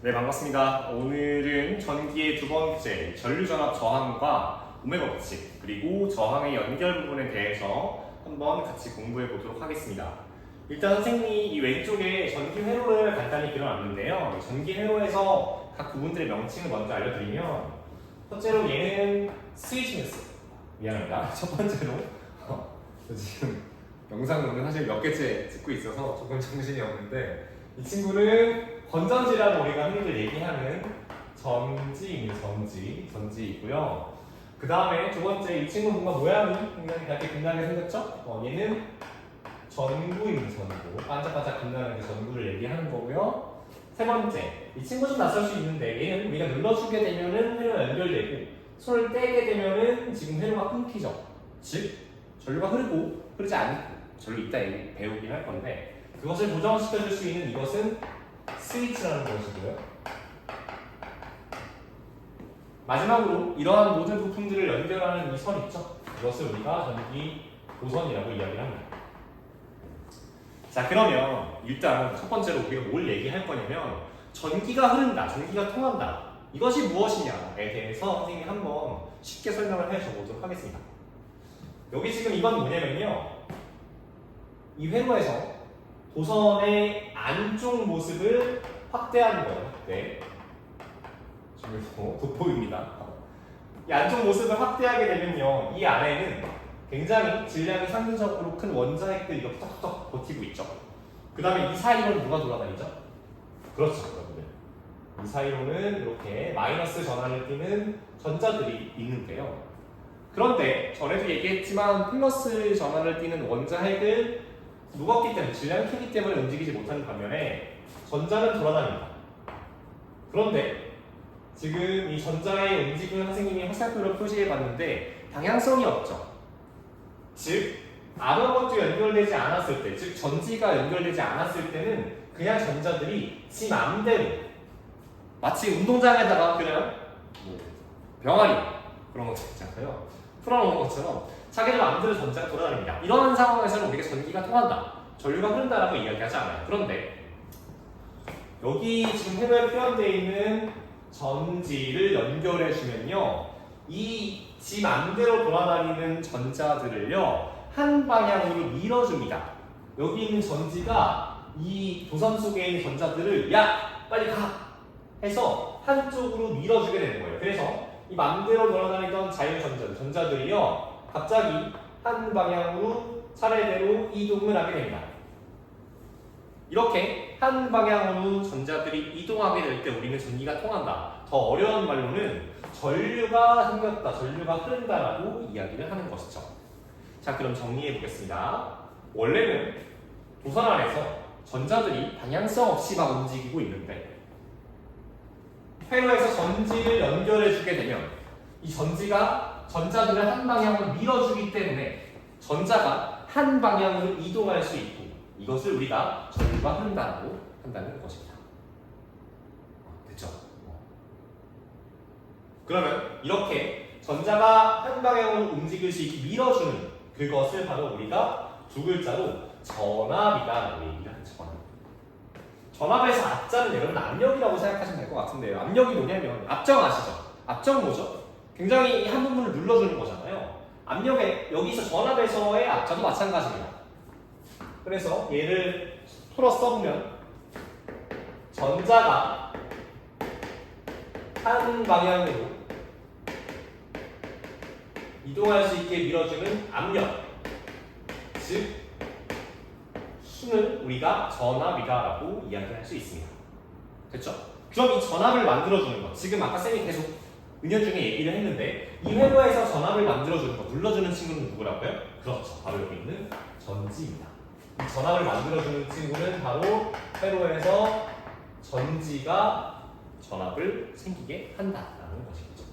네, 반갑습니다. 오늘은 전기의 두 번째 전류전압 저항과 오메가 법칙 그리고 저항의 연결 부분에 대해서 한번 같이 공부해 보도록 하겠습니다. 일단 선생님이 이 왼쪽에 전기 회로를 간단히 그려놨는데요. 전기 회로에서 각 부분들의 명칭을 먼저 알려드리면 첫째로 얘는 스위치 뉴스. 미안합니다. 첫 번째로 저 지금 영상으로는 사실 몇 개째 찍고 있어서 조금 정신이 없는데 이 친구는 건전지라고 우리가 흔히들 얘기하는 전지이고요. 그 다음에 두 번째 이 친구 뭔가 모양이 굉장히 얇게 빛나게 생겼죠? 얘는 전구입니다. 전구. 반짝반짝 빛나는 그 전구를 얘기하는 거고요. 세 번째, 이 친구 좀 낯설 수 있는데 얘는 우리가 눌러주게 되면은 회로가 연결되고 손을 떼게 되면은 지금 회로가 끊기죠. 즉 전류가 흐르지 않고 전류 이따 배우긴 할 건데 그것을 고정시켜줄 수 있는 이것은 스위치라는 것이고요. 마지막으로 이러한 모든 부품들을 연결하는 이 선 있죠? 이것을 우리가 전기 도선이라고 이야기를 합니다. 자, 그러면 일단 첫 번째로 우리가 뭘 얘기할 거냐면 전기가 흐른다, 전기가 통한다. 이것이 무엇이냐에 대해서 선생님이 한번 쉽게 설명을 해줘 보도록 하겠습니다. 여기 지금 이건 뭐냐면요. 이 회로에서 도선의 안쪽 모습을 확대하는 거예요. 확대. 지금 돋보입니다. 이 안쪽 모습을 확대하게 되면요. 이 안에는 굉장히 질량이 상대적으로 큰 원자핵들이 이렇게 톡톡 버티고 있죠. 그 다음에 이 사이로는 누가 돌아다니죠? 그렇죠, 여러분들. 이 사이로는 이렇게 마이너스 전하를 띠는 전자들이 있는데요. 그런데 전에도 얘기했지만 플러스 전하를 띠는 원자핵을 무겁기 때문에 질량이 크기 때문에 움직이지 못하는 반면에 전자는 돌아다닙니다. 그런데 지금 이 전자의 움직임을 선생님이 화살표로 표시해 봤는데 방향성이 없죠. 즉 아무것도 연결되지 않았을 때, 즉 전지가 연결되지 않았을 때는 그냥 전자들이 지 맘대로 마치 운동장에다가 그냥 병아리 그런 거 있잖아요. 풀어놓은 것처럼 자기들 마음대로 전자가 돌아다닙니다. 이러한 상황에서는 우리가 전기가 통한다, 전류가 흐른다라고 이야기하지 않아요. 그런데 여기 지금 회로에 표현되어 있는 전지를 연결해 주면요, 이 지 맘대로 돌아다니는 전자들을요 한 방향으로 밀어줍니다. 여기 있는 전지가 이 도선 속에 있는 전자들을 야 빨리 가 해서 한쪽으로 밀어주게 되는 거예요. 그래서 이 맘대로 돌아다니던 전자들이요 갑자기 한 방향으로 차례대로 이동을 하게 됩니다. 이렇게 한 방향으로 전자들이 이동하게 될 때 우리는 전기가 통한다. 더 어려운 말로는 전류가 생겼다, 전류가 흐른다라고 이야기를 하는 것이죠. 자, 그럼 정리해 보겠습니다. 원래는 도선 안에서 전자들이 방향성 없이 막 움직이고 있는데 회로에서 전지를 연결해 주게 되면 이 전지가 전자들을 한 방향으로 밀어주기 때문에 전자가 한 방향으로 이동할 수 있고 이것을 우리가 전류가 흐른다고 한다는 것입니다. 됐죠? 그러면 이렇게 전자가 한 방향으로 움직일 수 있게 밀어주는 그것을 바로 우리가 두 글자로 전압이다라고 얘기를 하죠. 전압에서 앞자는 여러분 압력이라고 생각하시면 될 것 같은데요. 압력이 뭐냐면 압정 아시죠? 압정 뭐죠? 굉장히 한 부분을 눌러주는 거잖아요. 압력에 여기서 전압에서의 압자도 마찬가지입니다. 그래서 얘를 풀어 써보면 전자가 한 방향으로 이동할 수 있게 밀어주는 압력, 즉 힘을 우리가 전압이다라고 이야기할 수 있습니다. 됐죠? 그럼 이 전압을 만들어주는 것, 지금 아까 쌤이 계속 은연중에 얘기를 했는데 이 회로에서 전압을 만들어주는 것, 눌러주는 친구는 누구라고요? 그렇죠, 바로 여기 있는 전지입니다. 이 전압을 만들어주는 친구는 바로 회로에서 전지가 전압을 생기게 한다라는 것이겠죠.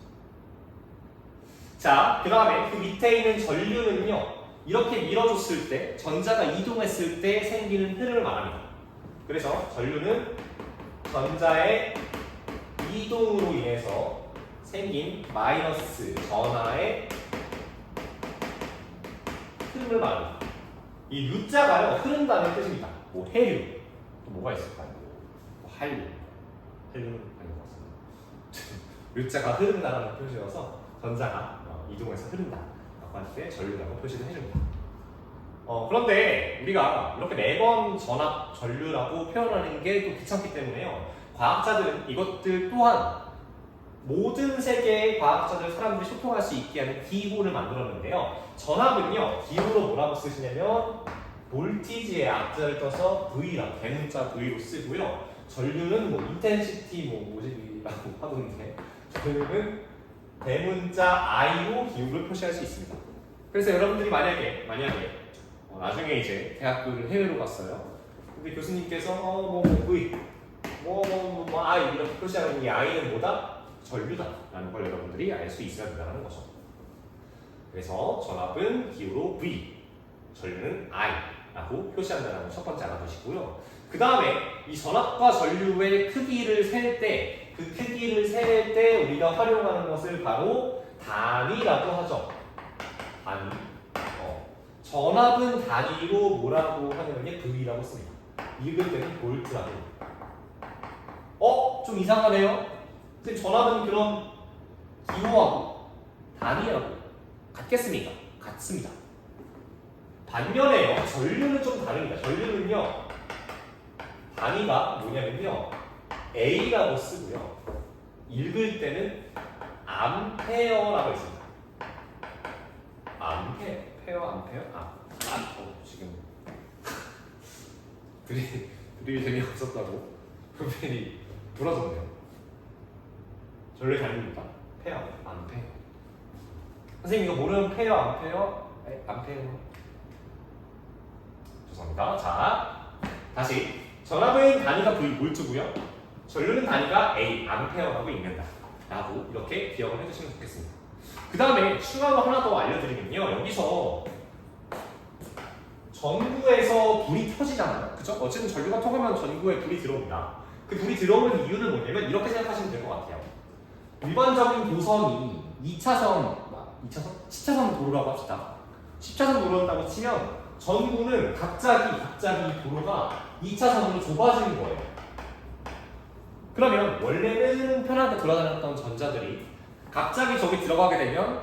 자, 그 다음에 그 밑에 있는 전류는요, 이렇게 밀어줬을 때, 전자가 이동했을 때 생기는 흐름을 말합니다. 그래서 전류는 전자의 이동으로 인해서 생긴 마이너스 전하의 흐름을 말합니다. 이 U자가요, 흐른다는 뜻입니다. 뭐 해류, 또 뭐가 있을까요? 뭐 한류, 헬륨은 아닌 것 같습니다. U자가 흐른다라는 표시여서 전자가 이동해서 흐른다 라고 할 때 전류라고 표시를 해줍니다. 그런데 우리가 이렇게 매번 전압, 전류라고 표현하는 게 또 귀찮기 때문에요. 과학자들은 이것들 또한 모든 세계의 과학자들, 사람들이 소통할 수 있게 하는 기호를 만들었는데요. 전압은요, 기호로 뭐라고 쓰시냐면 볼티지의 앞자를 떠서 V라고, 대문자 V로 쓰고요. 전류는 뭐 인텐시티 뭐지라고 하던데 전류는 대문자 I로 기호를 표시할 수 있습니다. 그래서 여러분들이 만약에 나중에 이제 대학교를 해외로 갔어요. 근데 교수님께서 V, I 이렇게 표시하는 이 I는 뭐다? 전류다라는 걸 여러분들이 알 수 있어야 된다는 거죠. 그래서 전압은 기호로 V, 전류는 I라고 표시한다는 첫 번째 알아두시고요. 그 다음에 이 전압과 전류의 크기를 셀 때, 그 크기를 셀 때 우리가 활용하는 것을 바로 단위라고 하죠. 단위. 전압은 단위로 뭐라고 하냐면요, V라고 씁니다. 읽을 때는 볼트라고. 좀 이상하네요. 근데 전압은 그럼 기호하고 단위하고 같겠습니까? 같습니다. 반면에요, 전류는 좀 다릅니다. 전류는요, 단위가 뭐냐면요, A라고 쓰고요. 읽을 때는 암페어라고 있습니다. 암페어? 지금 드립이 재미없었다고 선생님이 돌아섰네요. 전류 단위입니다. 페어, 암페어. 선생님 이거 모르는 페어, 암페어? 암페어. 죄송합니다. 자, 다시 전압은 단위가 V, 볼트고요. 전류는 단위가 A, 암페어라고 읽는다 라고 이렇게 기억을 해주시면 좋겠습니다. 그 다음에 추가로 하나 더 알려드리면요, 여기서 전구에서 불이 켜지잖아요. 그죠? 어쨌든 전류가 통하면 전구에 불이 들어옵니다. 그 불이 들어오는 이유는 뭐냐면 이렇게 생각하시면 될 것 같아요. 일반적인 도선이 10차선 도로라고 합시다. 10차선 도로라고 치면 전구는 갑자기 도로가 2차선으로 좁아지는 거예요. 그러면 원래는 편하게 돌아다녔던 전자들이 갑자기 저기 들어가게 되면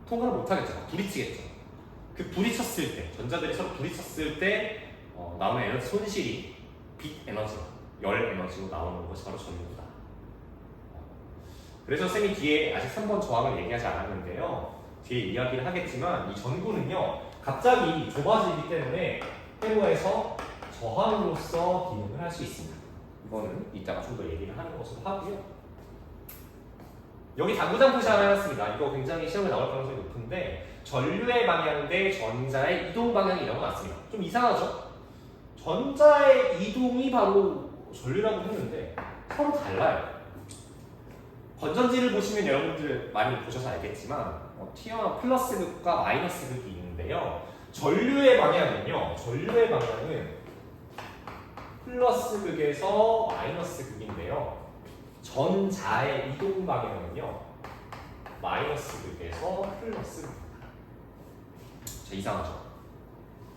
통과를 못하겠죠. 부딪히겠죠. 그 부딪혔을 때, 전자들이 서로 부딪혔을 때 나오는 에너지 손실이 빛 에너지, 열 에너지로 나오는 것이 바로 전류다. 그래서 쌤이 뒤에 아직 3번 저항을 얘기하지 않았는데요. 뒤에 이야기를 하겠지만 이 전구는요, 갑자기 좁아지기 때문에 회로에서 저항으로서 기능을 할 수 있습니다. 이거는 이따가 좀 더 얘기를 하는 것으로 하고요. 여기 당구장 표시 하나 해놨습니다. 이거 굉장히 시험에 나올 가능성이 높은데 전류의 방향 대 전자의 이동 방향이라고 나왔습니다. 좀 이상하죠? 전자의 이동이 바로 전류라고 했는데 서로 달라요. 건전지를 보시면 여러분들 많이 보셔서 알겠지만 T와 플러스 극과 마이너스 극이 있는데요. 전류의 방향은 플러스 극에서 마이너스 극인데요. 전자의 이동 방향은요, 마이너스 극에서 플러스 극입니다. 자, 이상하죠?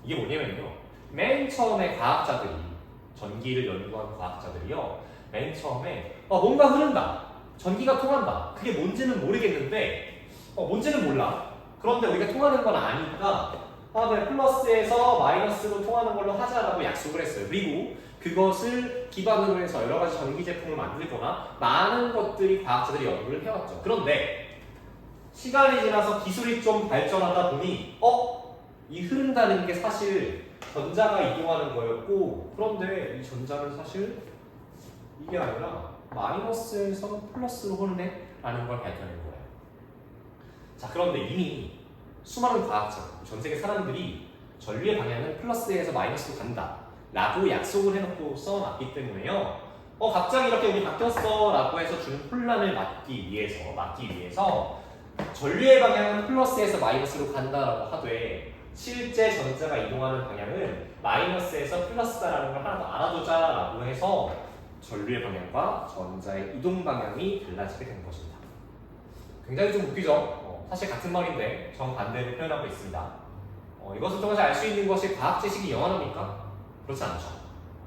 이게 뭐냐면요, 맨 처음에 과학자들이, 전기를 연구한 과학자들이요, 맨 처음에 뭔가 흐른다, 전기가 통한다, 그게 뭔지는 모르겠는데 뭔지는 몰라. 그런데 우리가 통하는 건 아니까 그래, 플러스에서 마이너스로 통하는 걸로 하자라고 약속을 했어요. 그리고 그것을 기반으로 해서 여러 가지 전기 제품을 만들거나 많은 것들이 과학자들이 연구를 해왔죠. 그런데 시간이 지나서 기술이 좀 발전하다 보니 이 흐른다는 게 사실 전자가 이동하는 거였고, 그런데 이 전자는 사실 이게 아니라 마이너스에서 플러스로 흐르네 라는 걸 발견한 거예요. 자, 그런데 이미 수많은 과학자, 전 세계 사람들이 전류의 방향은 플러스에서 마이너스로 간다 라고 약속을 해놓고 써놨기 때문에요. 갑자기 이렇게 우리 바뀌었어 라고 해서 주는 혼란을 막기 위해서 전류의 방향은 플러스에서 마이너스로 간다라고 하되 실제 전자가 이동하는 방향은 마이너스에서 플러스다라는 걸 하나 더 알아두자라고 해서 전류의 방향과 전자의 이동 방향이 달라지게 된 것입니다. 굉장히 좀 웃기죠? 사실 같은 말인데 정반대로 표현하고 있습니다. 이것을 통해서 알 수 있는 것이 과학 지식이 영원합니까? 그렇지 않죠.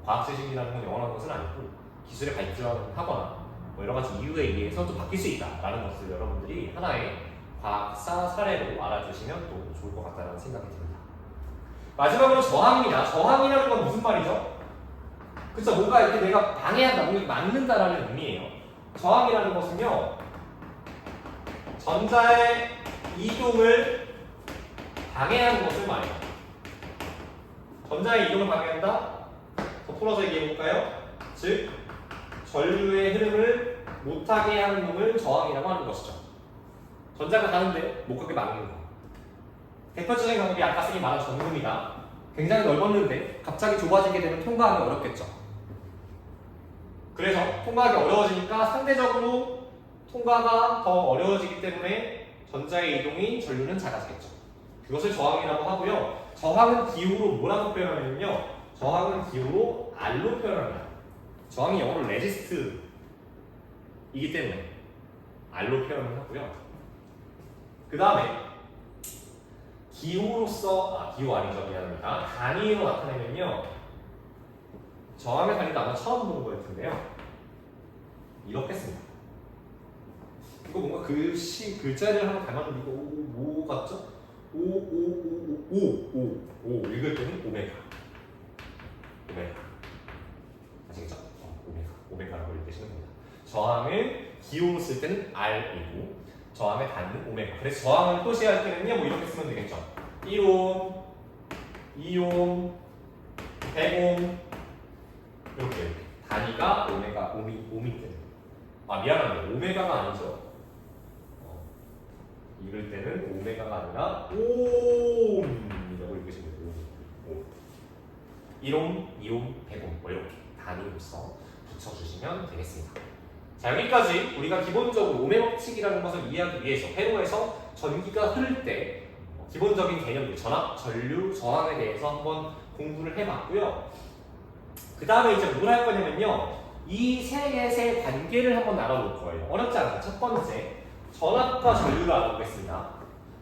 과학 지식이라는 건 영원한 것은 아니고 기술의 발전하거나 뭐 여러 가지 이유에 의해서 또 바뀔 수 있다라는 것을 여러분들이 하나의 과학사 사례로 알아주시면 또 좋을 것 같다는 생각이 듭니다. 마지막으로 저항입니다. 저항이라는 건 무슨 말이죠? 그쵸, 뭔가 이렇게 내가 방해한다, 뭔가 막는다라는 의미예요. 저항이라는 것은요, 전자의 이동을 방해하는 것을 말해요. 전자의 이동을 방해한다? 더 풀어서 얘기해볼까요? 즉, 전류의 흐름을 못하게 하는 놈을 저항이라고 하는 것이죠. 전자가 가는데 못 가게 막는 거. 대표적인 방법이 아까 선생님이 말한 전구입니다. 굉장히 넓었는데 갑자기 좁아지게 되면 통과하기 어렵겠죠. 그래서 통과하기 어려워지니까 상대적으로 통과가 더 어려워지기 때문에 전자의 이동인 전류는 작아지겠죠. 그것을 저항이라고 하고요. 저항은 기호로 뭐라고 표현하냐면요. 저항은 기호로 R로 표현합니다. 저항이 영어로 레지스트이기 때문에 R로 표현을 하고요. 그 다음에 기호로서, 기호 아니죠, 미안합니다. 단위로 나타내면요. 저항의 단위도 아마 처음 본 거일 텐데요. 이렇게 씁니다. 이거 뭔가 글자를 하나 닮았는데 이거 뭐 같죠? 오 읽을 때는 오메가. 아시겠죠? 오메가라고 읽으시면 됩니다. 저항을 기호로 쓸 때는 R이고 저항의 단위는 오메가. 그래서 저항을 표시할 때는요, 뭐 이렇게 쓰면 되겠죠. 1옴, 2옴, 100옴 이렇게 단위가 옴이 때는. 미안합니다. 오메가가 아니죠. 읽을 때는 오메가가 아니라 옴이라고 읽으시면 돼요. 1옴, 2옴, 100옴 뭐 이렇게 단위로서 붙여주시면 되겠습니다. 자, 여기까지 우리가 기본적으로 오메 법칙이라는 것을 이해하기 위해서 회로에서 전기가 흐를 때 기본적인 개념들, 전압, 전류, 저항에 대해서 한번 공부를 해봤고요. 그 다음에 이제 뭘 할 거냐면요, 이 세 개의 관계를 한번 나눠볼 거예요. 어렵지 않아요. 첫 번째, 전압과 전류를 알아보겠습니다.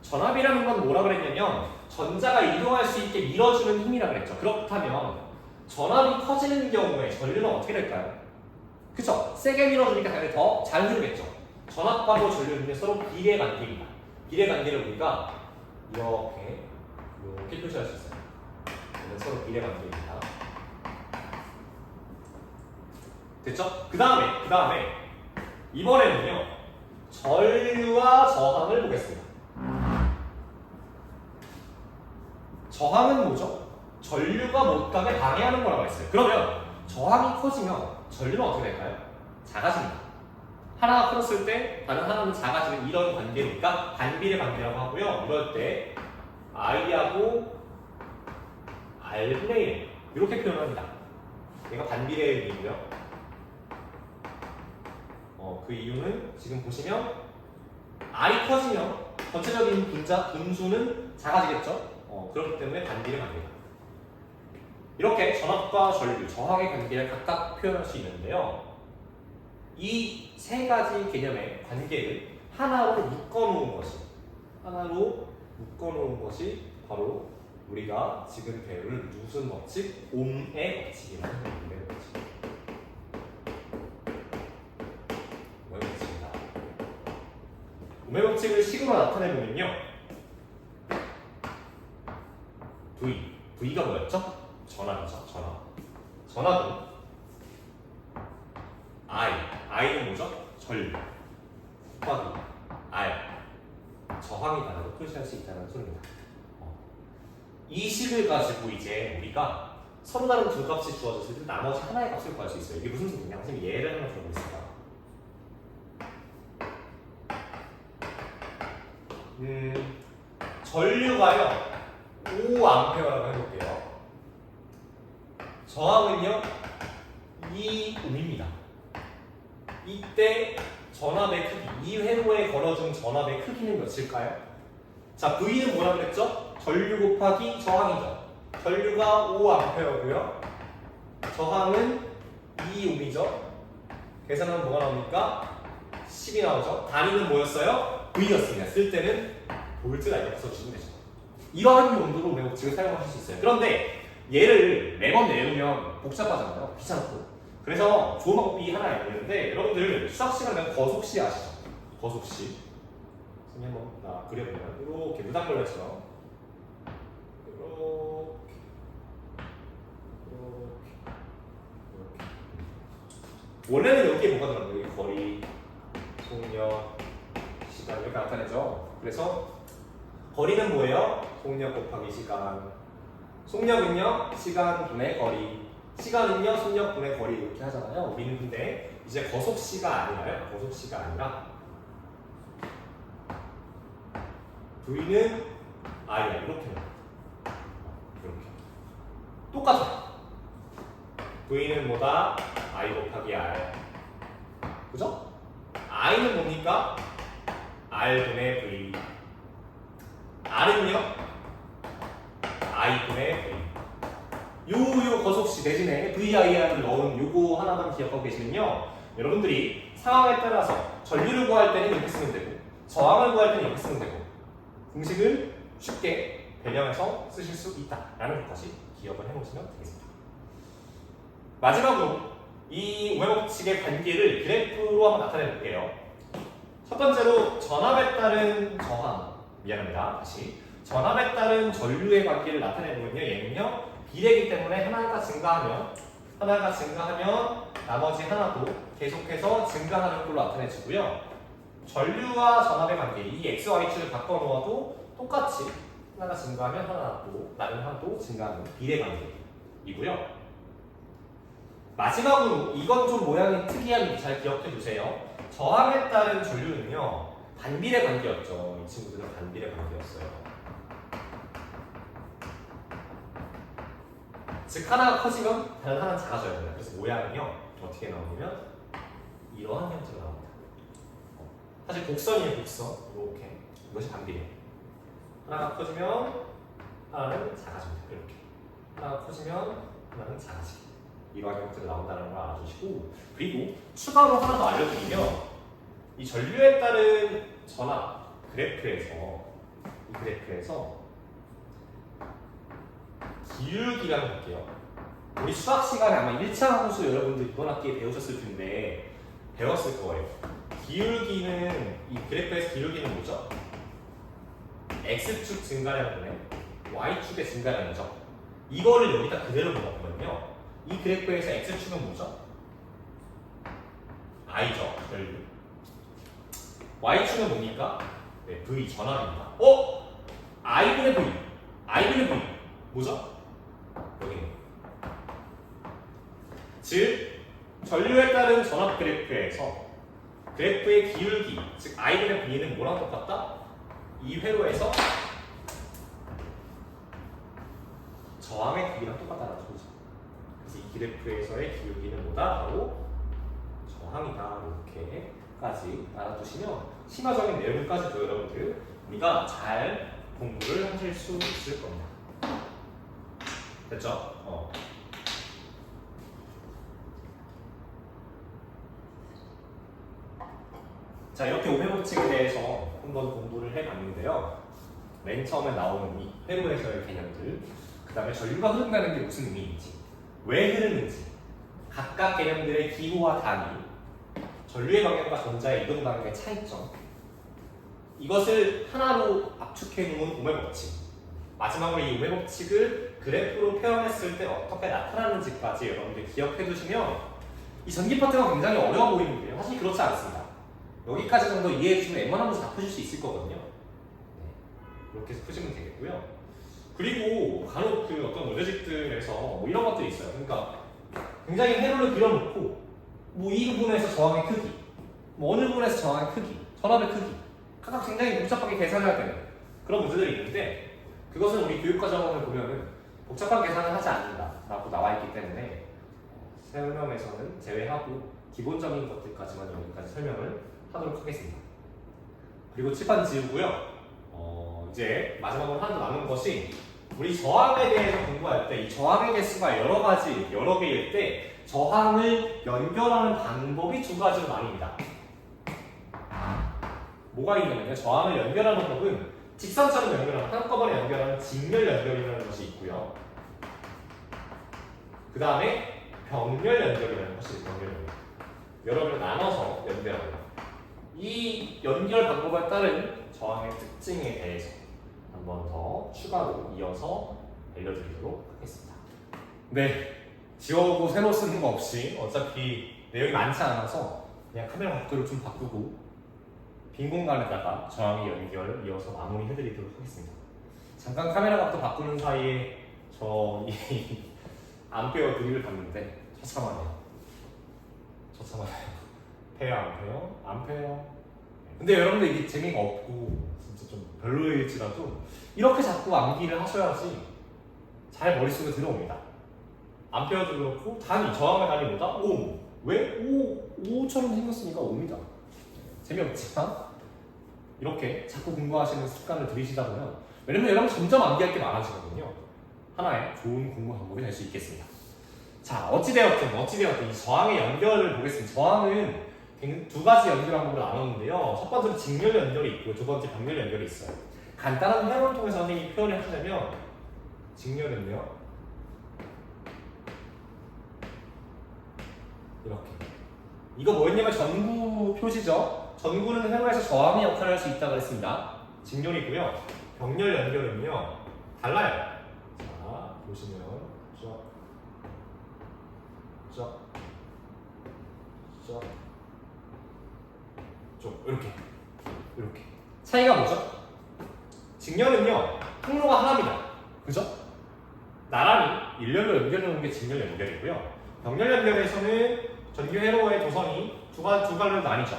전압이라는 건 뭐라 그랬냐면 전자가 이동할 수 있게 밀어주는 힘이라 그랬죠. 그렇다면 전압이 커지는 경우에 전류는 어떻게 될까요? 그쵸? 세게 밀어주니까 당연히 더 잘 흐르겠죠. 전압과 전류는 서로 비례 관계입니다. 비례 관계를 우리가 이렇게 표시할 수 있어요. 서로 비례 관계입니다. 됐죠? 그 다음에 이번에는요, 전류와 저항을 보겠습니다. 저항은 뭐죠? 전류가 못 가게 방해하는 거라고 했어요. 그러면 저항이 커지면 전류는 어떻게 될까요? 작아집니다. 하나가 커졌을 때 다른 하나는 작아지는 이런 관계니까 반비례 관계라고 하고요. 이럴 때 I하고 R분의 1 이렇게 표현합니다. 얘가 반비례의 의미고요. 그 이유는 지금 보시면 R이 커지면 전체적인 분수는 작아지겠죠? 그렇기 때문에 반비례 관계다. 이렇게 전압과 전류, 저항의 관계를 각각 표현할 수 있는데요. 이 세 가지 개념의 관계를 하나로 묶어놓은 것이 바로 우리가 지금 배울 무슨 법칙? 옴의 법칙이라는 옴의 법칙. 옴의 법칙입니다. 옴의 법칙을 식으로 나타내보면요. V가 뭐였죠? 전압이죠, 전압. 전압은 I는 뭐죠? 전류. 곱하기 R. 저항이다라고 표시할 수 있다는 소리입니다. 이 식을 가지고 이제 우리가 서로 다른 두 값이 주어졌을 때 나머지 하나의 값을 구할 수 있어요. 이게 무슨 소리냐? 선생님 예를 하나 들어보겠습니다. 전류가요 5A라고 해볼게요. 저항은요 2옴입니다. 이때 전압의 크기, 이 회로에 걸어준 전압의 크기는 몇일까요? 자, V는 뭐라 그랬죠? 전류 곱하기 저항이죠. 전류가 5A고요. 저항은 2옴이죠. 계산하면 뭐가 나옵니까? 10이 나오죠. 단위는 뭐였어요? V였습니다. 쓸 때는 볼트가 이렇게 써주시면 되죠. 이러한 용도로 오메 법칙을 사용하실 수 있어요. 그런데 얘를 매번 내놓으면 복잡하잖아요. 귀찮고. 그래서 좋은 방법이 하나 있는데 여러분들 수학 시간에 대한 거속시 아시죠? 거속시. 선생님 한번 그려보면 이렇게 무당벌레처럼 이렇게 원래는 여기에 뭐가 들어가는 거예요? 거리, 속력, 시간 이렇게 나타내죠. 그래서 거리는 뭐예요? 속력 곱하기 시간. 속력은요? 시간 분의 거리. 시간은요? 속력 분의 거리 이렇게 하잖아요. 우리는 근데 이제 거속시가 아니라요. 거속시가 아니라 V는 I야. 이렇게 이렇게 똑같아. V는 뭐다? I 곱하기 R. 그죠? I는 뭡니까? R분의 V. R은요? I분의 V. 요 거속시 대신에 VIR을 넣은 요거 하나만 기억하고 계시면요. 여러분들이 상황에 따라서 전류를 구할 때는 이렇게 쓰면 되고 저항을 구할 때는 이렇게 쓰면 되고 공식을 쉽게 변형해서 쓰실 수 있다라는 것까지 기억을 해놓으시면 되겠습니다. 마지막으로 이 우회법칙의 관계를 그래프로 한번 나타내 볼게요. 첫 번째로 전압에 따른 저항, 미안합니다. 다시 전압에 따른 전류의 관계를 나타내 보면요. 얘는요 비례이기 때문에 하나가 증가하면 나머지 하나도 계속해서 증가하는 걸로 나타내지고요. 전류와 전압의 관계, 이 x, y축을 바꿔 놓아도 똑같이 하나가 증가하면 다른 하나도 증가하는 비례 관계이고요. 마지막으로 이건 좀 모양이 특이한 잘 기억해 두세요. 저항에 따른 전류는요 반비례 관계였죠. 이 친구들은 반비례 관계였어요. 즉 하나가 커지면 다른 하나는 작아져야 됩니다. 그래서 모양이요 어떻게 나오냐면 이러한 형태로 나옵니다. 사실 곡선이에요. 곡선 이렇게 이것이 반비례. 하나가 커지면 하나는 작아집니다. 이렇게 하나가 커지면 하나는 작아집니다. 이러한 형태로 나온다는 걸 알아주시고 그리고 추가로 하나 더 알려드리면 이 전류에 따른 전압 그래프에서 기울기라는 거 볼게요. 우리 수학 시간에 아마 1차 함수 여러분들 이번 학기에 배우셨을 텐데 배웠을 거예요. 기울기는 이 그래프에서 기울기는 뭐죠? x축 증가량분의 y축의 증가량이죠. 이거를 여기다 그대로 넣어보면요. 이 그래프에서 x축은 뭐죠? i죠. 전류. y축은 뭡니까? 네, v 전압입니다. i분의 v. i분의 v. 뭐죠? 여기는. 즉 전류에 따른 전압 그래프에서 그래프의 기울기, 즉 i분의 v는 뭐랑 똑같다? 이 회로에서 저항의 크기랑 똑같다는 소리죠. 그래서 이 그래프에서의 기울기는 뭐다? 바로 저항이다. 이렇게까지 알아두시면 심화적인 내용까지도 여러분들 우리가 잘 공부를 하실 수 있을 겁니다. 됐죠? 자, 이렇게 오해법칙에 대해서 한번 공부를 해봤는데요. 맨 처음에 나오는 이 회로에서의 개념들, 그 다음에 전류가 흐른다는 게 무슨 의미인지, 왜 흐르는지, 각각 개념들의 기호와 단위, 전류의 방향과 전자의 이동 방향의 차이점, 이것을 하나로 압축해 놓은 오해법칙. 마지막으로 이 오해법칙을 그래프로 표현했을 때 어떻게 나타나는지까지 여러분들 기억해 두시면 이 전기 파트가 굉장히 어려워 보이는데요. 사실 그렇지 않습니다. 여기까지 정도 이해해 주시면 웬만한 문제 다 푸실 수 있을 거거든요. 이렇게 해서 푸시면 되겠고요. 그리고 간혹 그 어떤 문제집들에서 뭐 이런 것들이 있어요. 그러니까 굉장히 회로를 그려놓고 뭐 이 부분에서 저항의 크기, 뭐 어느 부분에서 저항의 크기, 전압의 크기 각각 굉장히 복잡하게 계산해야 되는 그런 문제들이 있는데 그것은 우리 교육과정을 보면은 복잡한 계산을 하지 않는다라고 나와 있기 때문에 설명에서는 제외하고 기본적인 것들까지만 여기까지 설명을 하도록 하겠습니다. 그리고 칠판 지우고요. 이제 마지막으로 하나 더 남은 것이 우리 저항에 대해서 공부할 때 이 저항의 개수가 여러 개일 때 저항을 연결하는 방법이 두 가지로 나뉩니다. 뭐가 있냐면요. 저항을 연결하는 법은 직선처럼 연결하는, 한꺼번에 연결하는 직렬 연결이라는 것이 있고요. 그 다음에 병렬 연결이라는 것이 병렬 연결. 여러 개로 나눠서 연결합니다. 이 연결 방법에 따른 저항의 특징에 대해서 한 번 더 추가로 이어서 알려드리도록 하겠습니다. 네, 지워오고 새로 쓰는 거 없이 어차피 내용이 많지 않아서 그냥 카메라 각도를 좀 바꾸고 빈 공간에다가 저항의 연결 이어서 마무리해드리도록 하겠습니다. 잠깐 카메라 각도 바꾸는 사이에 저 이 암페어 드립을 봤는데 처참하네요. 페어 암페어. 근데 여러분들 이게 재미가 없고 진짜 좀 별로일지라도 이렇게 자꾸 암기를 하셔야지 잘 머릿속에 들어옵니다. 암페어도 그렇고 단위, 저항의 단위보다 옴. 왜? 5처럼 생겼으니까 옴이다. 재미없지만 이렇게 자꾸 공부하시는 습관을 들이시다 보면 왜냐면 여러분 점점 암기할 게 많아지거든요. 하나의 좋은 공부 방법이 될 수 있겠습니다. 자, 어찌되었든 이 저항의 연결을 보겠습니다. 저항은 두 가지 연결 방법으로 나눴는데요. 첫 번째로 직렬 연결이 있고 두 번째 병렬 연결이 있어요. 간단한 회론을 통해서 선생님이 표현을 하자면 직렬은요 이렇게 이거 뭐였냐면 전구 표시죠. 전구는 회로에서 저항의 역할을 할 수 있다고 했습니다. 직렬이고요. 병렬 연결은요 달라요. 자, 보시면 이렇게 차이가 뭐죠? 직렬은요 통로가 하나입니다. 그죠? 나란히 일렬로 연결해놓은 게 직렬 연결이고요. 병렬 연결에서는 전교 회로의 도선이 두 갈로 나뉘죠.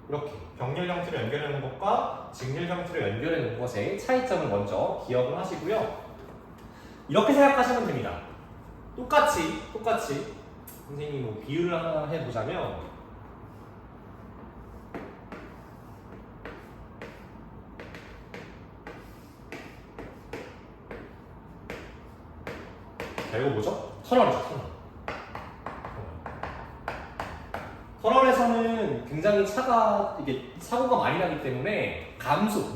이렇게 병렬 형태로 연결해놓은 것과 직렬 형태로 연결해놓은 것의 차이점을 먼저 기억을 하시고요. 이렇게 생각하시면 됩니다. 똑같이 선생님이 뭐 비유를 하나 해보자면 자, 이거 뭐죠? 터널이죠. 터널에서는 굉장히 사고가 많이 나기 때문에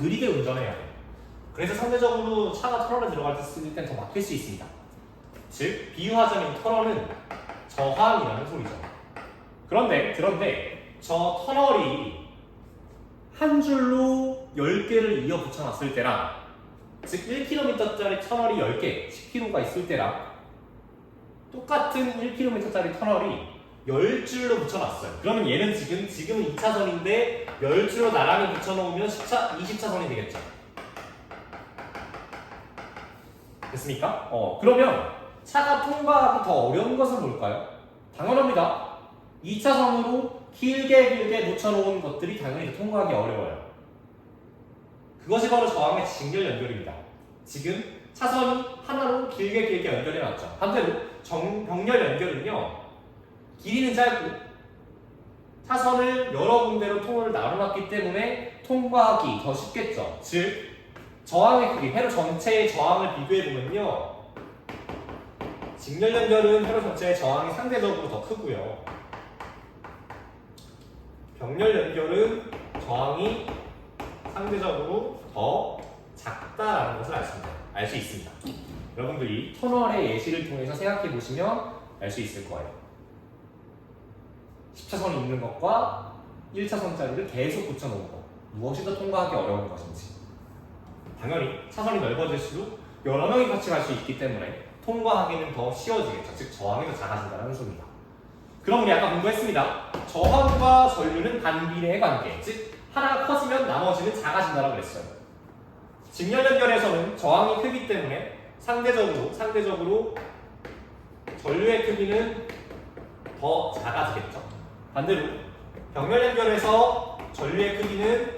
느리게 운전해야 돼요. 그래서 상대적으로 차가 터널에 들어갈 때 쓸 땐 더 막힐 수 있습니다. 즉, 비유하자면 터널은 저항이라는 소리죠. 그런데 저 터널이 한 줄로 10개를 이어 붙여놨을 때랑 즉 1km짜리 터널이 10개, 10km가 있을 때랑 똑같은 1km짜리 터널이 10줄로 붙여놨어요. 그러면 얘는 지금은 2차선인데 10줄로 나란히 붙여놓으면 20차선이 되겠죠. 됐습니까? 그러면 차가 통과하기 더 어려운 것은 뭘까요? 당연합니다. 2차선으로 길게 붙여놓은 것들이 당연히 통과하기 어려워요. 그것이 바로 저항의 직렬 연결입니다. 지금 차선이 하나로 길게 연결해놨죠. 반대로 병렬 연결은요. 길이는 짧고 차선을 여러 군데로 통로를 나눠놨기 때문에 통과하기 더 쉽겠죠. 즉 저항의 크기, 회로 전체의 저항을 비교해보면요. 직렬 연결은 회로 전체의 저항이 상대적으로 더 크고요. 병렬 연결은 저항이 상대적으로 더 작다라는 것을 알 수 있습니다. 여러분들이 터널의 예시를 통해서 생각해 보시면 알 수 있을 거예요. 10차선이 있는 것과 1차선짜리를 계속 붙여놓은 것, 무엇이 더 통과하기 어려운 것인지. 당연히 차선이 넓어질수록 여러 명이 같이 갈 수 있기 때문에 통과하기는 더 쉬워지겠죠. 즉 저항이 더 작아진다는 소리입니다. 그럼 우리 아까 공부했습니다. 저항과 전류는 반비례의 관계, 즉 하나가 커지면 나머지는 작아진다고 그랬어요. 직렬 연결에서는 저항이 크기 때문에 상대적으로 전류의 크기는 더 작아지겠죠. 반대로 병렬 연결에서 전류의 크기는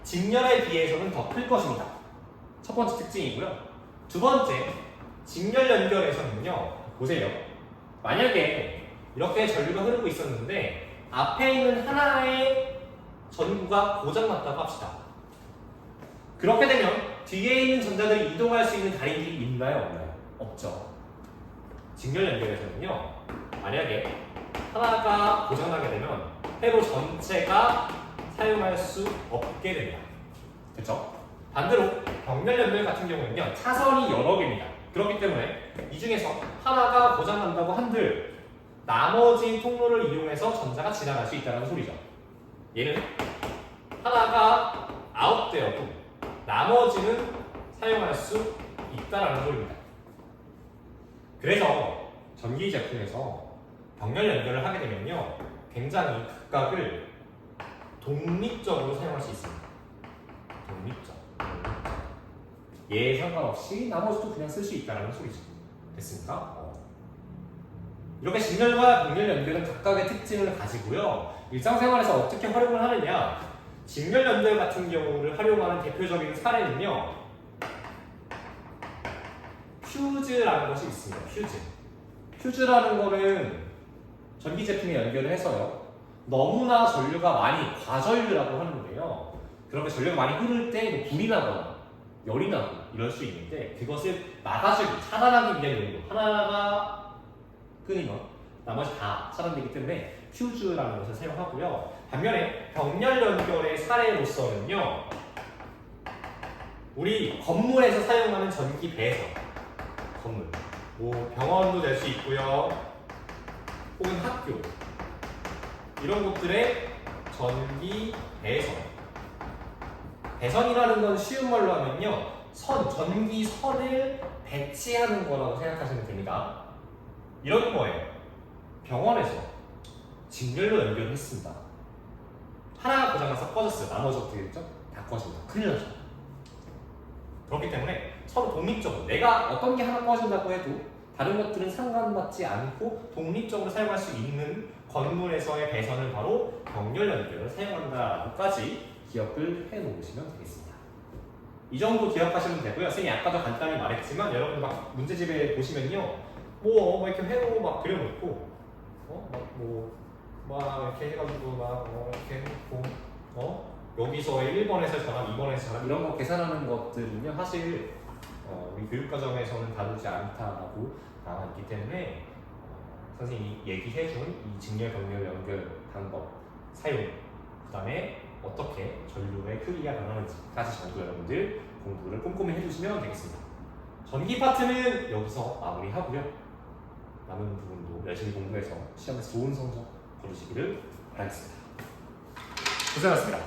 직렬에 비해서는 더 클 것입니다. 첫 번째 특징이고요. 두 번째, 직렬 연결에서는요. 보세요. 만약에 이렇게 전류가 흐르고 있었는데 앞에 있는 하나의 전구가 고장났다고 합시다. 그렇게 되면 뒤에 있는 전자들이 이동할 수 있는 다른 길이 있나요? 없나요? 없죠. 직렬 연결에서는요. 만약에 하나가 고장나게 되면 회로 전체가 사용할 수 없게 됩니다. 그렇죠? 반대로 병렬 연결 같은 경우는요. 차선이 여러 개입니다. 그렇기 때문에 이 중에서 하나가 고장난다고 한들 나머지 통로를 이용해서 전자가 지나갈 수 있다는 소리죠. 얘는 하나가 아웃되어도 나머지는 사용할 수 있다는 소리입니다. 그래서 전기 제품에서 병렬 연결을 하게 되면요, 굉장히 각각을 독립적으로 사용할 수 있습니다. 독립적. 얘에 상관없이 나머지도 그냥 쓸 수 있다는 소리죠. 됐습니까? 이렇게 직렬과 병렬 연결은 각각의 특징을 가지고요. 일상생활에서 어떻게 활용을 하느냐? 직렬 연결 같은 경우를 활용하는 대표적인 사례는요, 퓨즈라는 것이 있습니다. 퓨즈라는 거는 전기 제품에 연결을 해서요, 너무나 전류가 많이 과전류라고 하는데요, 그렇게 전류가 많이 흐를 때 불이 나거나 열이 나고 이럴 수 있는데, 그것을 막아주기, 차단하기 위한 용도. 하나가 끊이면 나머지 다 차단되기 때문에 퓨즈라는 것을 사용하고요. 반면에 병렬 연결의 사례로서는요, 우리 건물에서 사용하는 전기 배선, 건물, 뭐 병원도 될 수 있고요, 혹은 학교, 이런 곳들의 전기 배선. 배선이라는 건 쉬운 말로 하면요, 전기 선을 배치하는 거라고 생각하시면 됩니다. 이런 거예요. 병원에서 직렬로 연결을 했습니다. 하나가 고장나서 꺼졌어요. 나머지 어떻게 됐죠? 다 꺼집니다. 큰일 나죠. 그렇기 때문에 서로 독립적으로, 내가 어떤 게 하나 꺼진다고 해도 다른 것들은 상관받지 않고 독립적으로 사용할 수 있는 건물에서의 배선을 바로 병렬 연결을 사용한다고까지 기억을 해 놓으시면 되겠습니다. 이 정도 기억하시면 되고요. 선생님이 아까도 간단히 말했지만, 여러분 막 문제집에 보시면요, 뭐 이렇게 회로 막 그려놓고, 막 이렇게 해가지고 이렇게 해놓고, 여기서의 1번에서 전압, 2번에서 전압, 이런 거 계산하는 것들은요, 사실 우리 교육과정에서는 다루지 않다고 나와 있기 때문에 선생님이 얘기해준 이 직렬, 병렬 연결 방법 사용, 그 다음에 어떻게 전류의 크기가 변하는지까지 정도 여러분들 공부를 꼼꼼히 해주시면 되겠습니다. 전기 파트는 여기서 마무리하고요. 남은 부분도 열심히 공부해서 시험에서 좋은 성적 거두시기를 바라겠습니다. 고생하셨습니다.